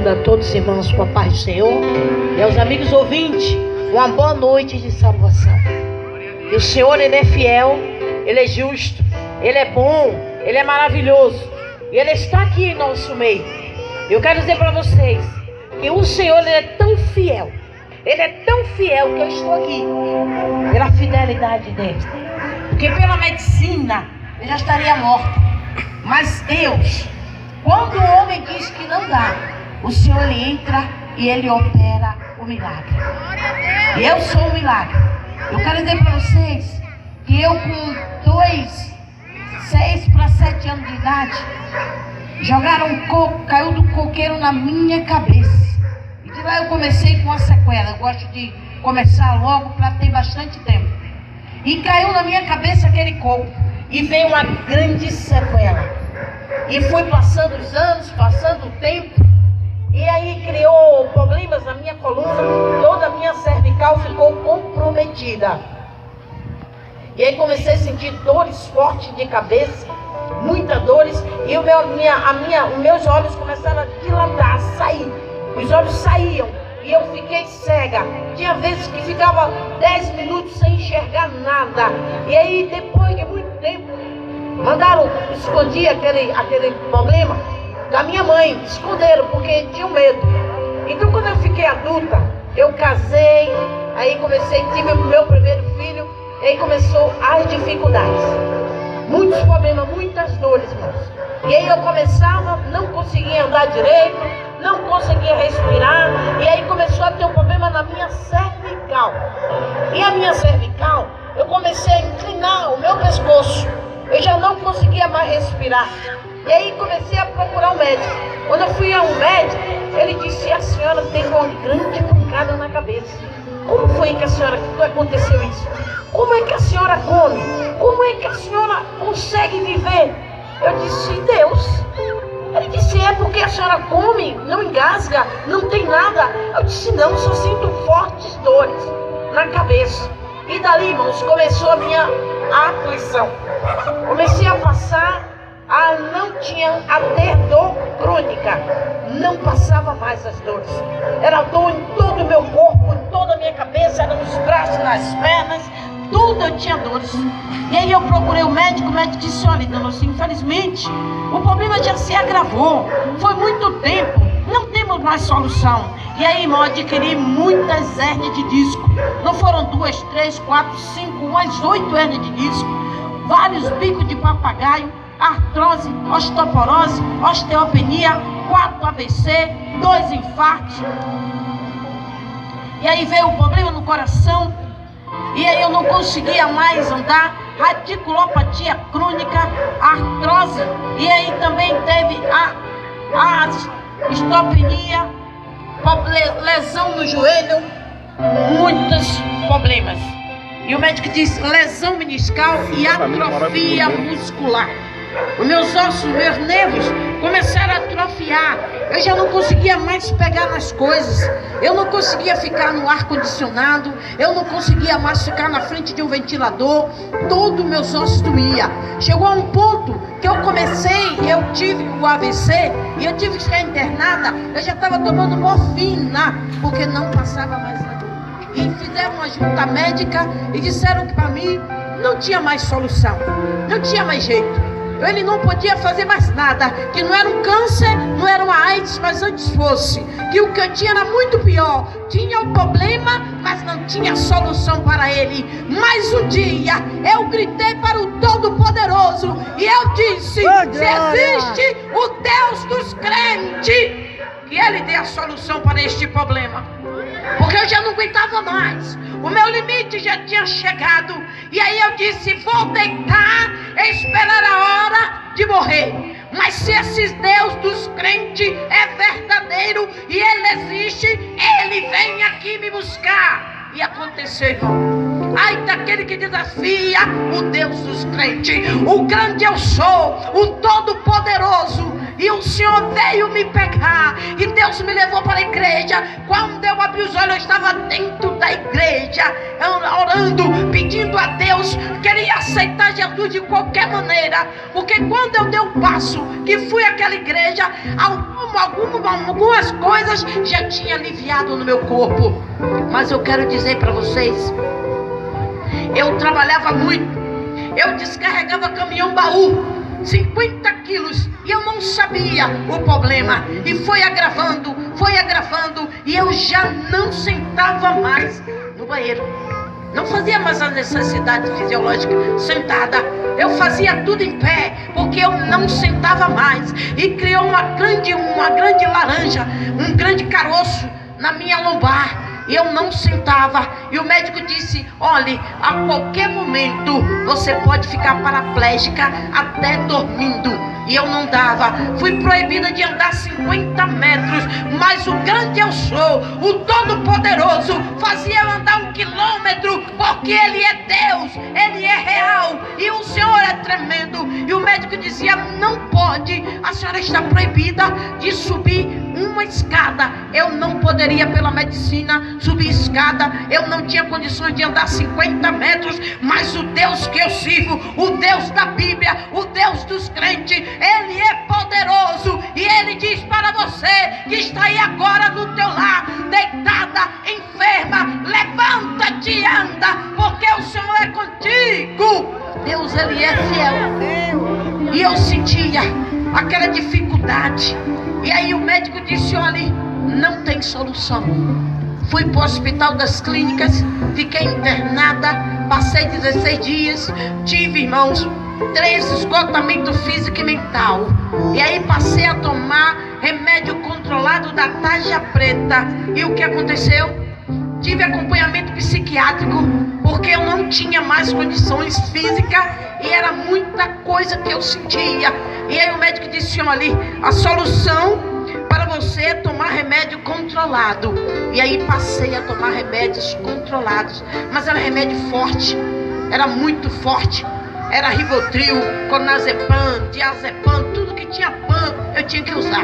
Saúde a todos os irmãos com a paz do Senhor e aos amigos ouvintes, uma boa noite de salvação. E o Senhor, Ele é fiel, Ele é justo, Ele é bom, Ele é maravilhoso e Ele está aqui em nosso meio. Eu quero dizer para vocês que o Senhor, Ele é tão fiel, Ele é tão fiel que eu estou aqui pela fidelidade dEle. Porque pela medicina eu já estaria morta, mas Deus, quando o homem diz que não dá, o Senhor, Ele entra e Ele opera o milagre. E eu sou um milagre. Eu quero dizer para vocês que eu com 6 para 7 anos de idade, jogaram um coco, caiu do coqueiro na minha cabeça. E de lá eu comecei com uma sequela. Eu gosto de começar logo para ter bastante tempo. E caiu na minha cabeça aquele coco e veio uma grande sequela. E fui passando os anos, passando o tempo, e aí criou problemas na minha coluna, toda a minha cervical ficou comprometida. E aí comecei a sentir dores fortes de cabeça, muitas dores, e os meus olhos começaram a dilatar, a sair. Os olhos saíam e eu fiquei cega. Tinha vezes que ficava 10 minutos sem enxergar nada. E aí depois de muito tempo, mandaram esconder aquele problema da minha mãe, esconderam porque tinham medo. Então quando eu fiquei adulta, eu casei, aí tive o meu primeiro filho, e aí começou as dificuldades, muitos problemas, muitas dores, irmãos. E aí eu começava, não conseguia andar direito, não conseguia respirar, e aí começou a ter um problema na minha cervical. E a minha cervical, eu comecei a inclinar o meu pescoço. Eu já não conseguia mais respirar. E aí comecei a procurar um médico. Quando eu fui a um médico, ele disse: a senhora tem uma grande pancada na cabeça. Como foi que aconteceu isso? Como é que a senhora come? Como é que a senhora consegue viver? Eu disse: Deus. Ele disse: é porque a senhora come, não engasga, não tem nada. Eu disse: não, só sinto fortes dores na cabeça. E dali, irmãos, começou a minha aflição. Comecei a passar a ter dor crônica. Não passava mais as dores. Era dor em todo o meu corpo, em toda a minha cabeça, era nos braços, nas pernas, tudo eu tinha dores. E aí eu procurei o médico disse: olha, dona Lúcia, infelizmente o problema já se agravou. Foi muito tempo, não temos mais solução. E aí, irmão, adquiri muitas hérnias de disco. Não foram 2, 3, 4, 5, umas 8 hérnias de disco. Vários bicos de papagaio, artrose, osteoporose, osteopenia, 4 AVC, 2 infartos. E aí veio o problema no coração. E aí eu não conseguia mais andar. Radiculopatia crônica, artrose. E aí também teve a osteopenia, lesão no joelho, muitos problemas. E o médico disse: lesão meniscal e atrofia muscular. Os meus ossos, meus nervos começaram a atrofiar. Eu já não conseguia mais pegar nas coisas. Eu não conseguia ficar no ar-condicionado. Eu não conseguia mais ficar na frente de um ventilador. Todos os meus ossos doíam. Chegou a um ponto que eu tive o AVC e eu tive que ficar internada. Eu já estava tomando morfina porque não passava mais a dor. E fizeram uma junta médica e disseram que para mim não tinha mais solução, não tinha mais jeito. Ele não podia fazer mais nada, que não era um câncer, não era uma AIDS, mas antes fosse, que o que eu tinha era muito pior. Tinha um problema, mas não tinha solução para ele. Mas um dia eu gritei para o Todo-Poderoso e eu disse: se existe o Deus dos crentes, que Ele dê a solução para este problema. Porque eu já não aguentava mais, o meu limite já tinha chegado. E aí eu disse: vou deitar e esperar a hora de morrer. Mas se esse Deus dos crentes é verdadeiro e Ele existe, Ele vem aqui me buscar. E aconteceu, irmão. Ai daquele que desafia o Deus dos crentes. O grande eu sou, o Todo-Poderoso. E o Senhor veio me pegar. E Deus me levou para a igreja. Quando eu abri os olhos, eu estava dentro da igreja, orando, pedindo a Deus. Queria aceitar Jesus de qualquer maneira. Porque quando eu dei um passo, que fui àquela igreja, alguma algumas coisas já tinha aliviado no meu corpo. Mas eu quero dizer para vocês, eu trabalhava muito, eu descarregava caminhão baú, 50 quilos, e eu não sabia o problema, e foi agravando, e eu já não sentava mais no banheiro, não fazia mais a necessidade fisiológica sentada, eu fazia tudo em pé, porque eu não sentava mais, e criou uma grande laranja, um grande caroço na minha lombar, e eu não sentava, e o médico disse: olhe, a qualquer momento você pode ficar paraplégica até dormindo. E eu não dava, fui proibida de andar 50 metros, mas o grande eu sou, o Todo-Poderoso, fazia eu andar 1 quilômetro, porque Ele é Deus, Ele é real, e o Senhor é tremendo. E o médico dizia: não pode, a senhora está proibida de subir uma escada. Eu não poderia, pela medicina, subir escada, eu não tinha condições de andar 50 metros, mas o Deus que eu sirvo, o Deus da Bíblia, o Deus dos crentes, Ele é poderoso, e Ele diz para você que está aí agora no teu lar, deitada, enferma: levanta-te e anda, porque o Senhor é contigo. Deus, Ele é fiel. E eu sentia aquela dificuldade, e aí o médico disse: olha, não tem solução. Fui para o Hospital das Clínicas, fiquei internada, passei 16 dias, tive, irmãos, 3 esgotamentos físico e mental. E aí passei a tomar remédio controlado da tarja preta. E o que aconteceu? Tive acompanhamento psiquiátrico, porque eu não tinha mais condições físicas, e era muita coisa que eu sentia. E aí o médico disse: olha, a solução para você é tomar remédio controlado. E aí passei a tomar remédios controlados, mas era remédio forte, era muito forte. Era Rivotril, Clonazepam, Diazepam, tudo que tinha PAN eu tinha que usar.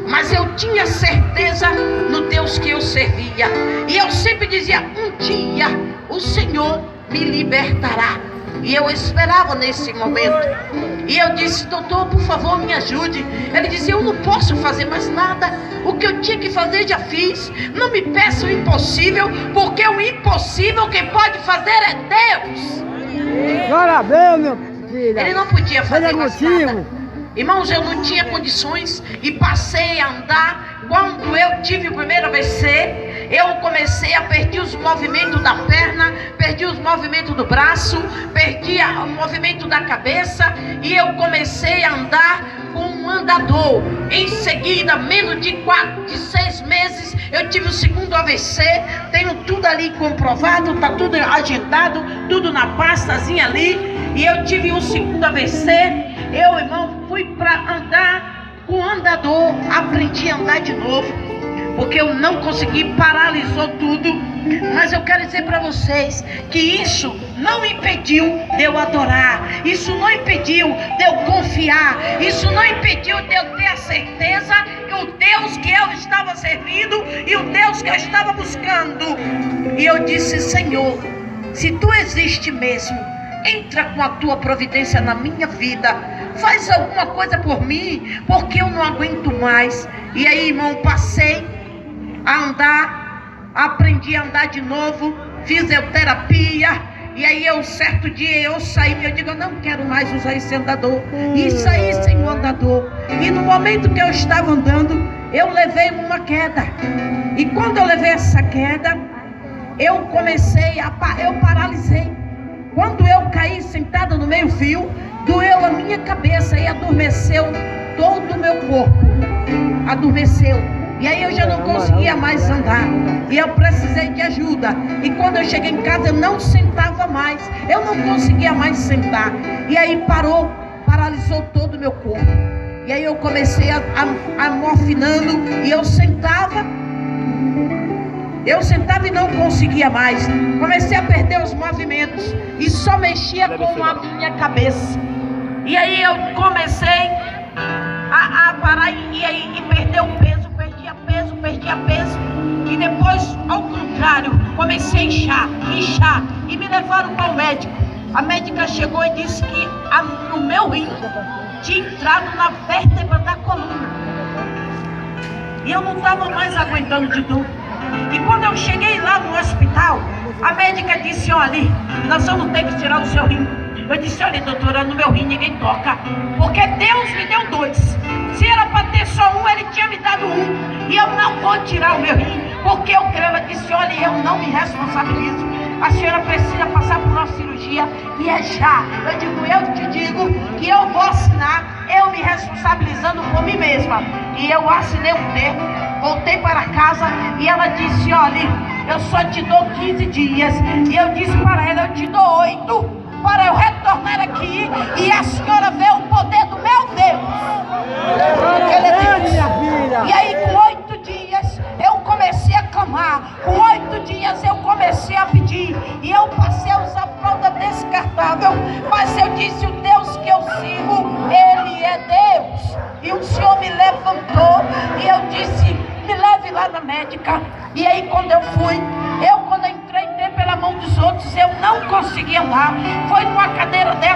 Mas eu tinha certeza no Deus que eu servia, e eu sempre dizia: um dia o Senhor me libertará. E eu esperava nesse momento. E eu disse: doutor, por favor, me ajude. Ele disse: eu não posso fazer mais nada. O que eu tinha que fazer já fiz. Não me peça o impossível, porque o impossível quem pode fazer é Deus. Glória a Deus, meu filho. Ele não podia fazer mais nada. Irmãos, eu não tinha condições, e passei a andar. Quando eu tive o primeiro AVC, eu comecei a perder os movimentos da perna, perdi os movimentos do braço, perdi o movimento da cabeça, e eu comecei a andar com um andador. Em seguida, menos de 6 meses, eu tive o segundo AVC. Tenho tudo ali comprovado, está tudo agendado, tudo na pastazinha ali. E eu tive o segundo AVC. Eu, irmão, fui para andar com andador, aprendi a andar de novo, porque eu não consegui, paralisou tudo. Mas eu quero dizer para vocês que isso não impediu de eu adorar, isso não impediu de eu confiar, isso não impediu de eu ter a certeza que o Deus que eu estava servindo e o Deus que eu estava buscando. E eu disse: Senhor, se tu existe mesmo, entra com a tua providência na minha vida, faz alguma coisa por mim, porque eu não aguento mais. E aí, irmão, passei a andar, aprendi a andar de novo, fisioterapia. E aí certo dia eu saí, eu digo: eu não quero mais usar esse andador. E saí sem o andador. E no momento que eu estava andando, eu levei uma queda. E quando eu levei essa queda, eu paralisei. Quando eu caí sentada no meio fio, doeu a minha cabeça e adormeceu todo o meu corpo. Adormeceu. E aí eu já não conseguia mais andar. E eu precisei de ajuda. E quando eu cheguei em casa, eu não sentava mais. Eu não conseguia mais sentar. E aí paralisou todo o meu corpo. E aí eu comecei a morfinando. E eu sentava e não conseguia mais. Comecei a perder os movimentos e só mexia com a minha cabeça. E aí eu comecei a parar e perder o peso, perdia peso. E depois, ao contrário, comecei a inchar. E me levaram para o médico. A médica chegou e disse que no meu rim tinha entrado na vértebra da coluna. eu não estava mais aguentando de tudo. E quando eu cheguei lá no hospital, a médica disse: olha, nós vamos ter que tirar o seu rim. Eu disse: olha, doutora, no meu rim ninguém toca, porque Deus me deu 2. Se era para ter só um, Ele tinha me dado 1. E eu não vou tirar o meu rim, porque eu creio. Ela disse: olha, eu não me responsabilizo. A senhora precisa passar por uma cirurgia e é já. Eu te digo que eu vou assinar, eu me responsabilizando por mim mesma. E eu assinei um termo, voltei para casa e ela disse: olha, eu só te dou 15 dias. E eu disse para ela: eu te dou 8 para eu retornar aqui e a senhora ver o poder do meu Deus. Ele é Deus. E aí, com 8 dias, eu comecei a clamar. Com 8 dias, eu comecei a pedir. E eu passei a usar fralda descartável. Mas eu disse: o Deus que eu sigo, Ele é Deus. E o Senhor me levantou. E eu disse: me leve lá na médica. E aí, quando eu fui, quando entrei pela mão dos outros, eu não conseguia andar. Foi numa cadeira dessa.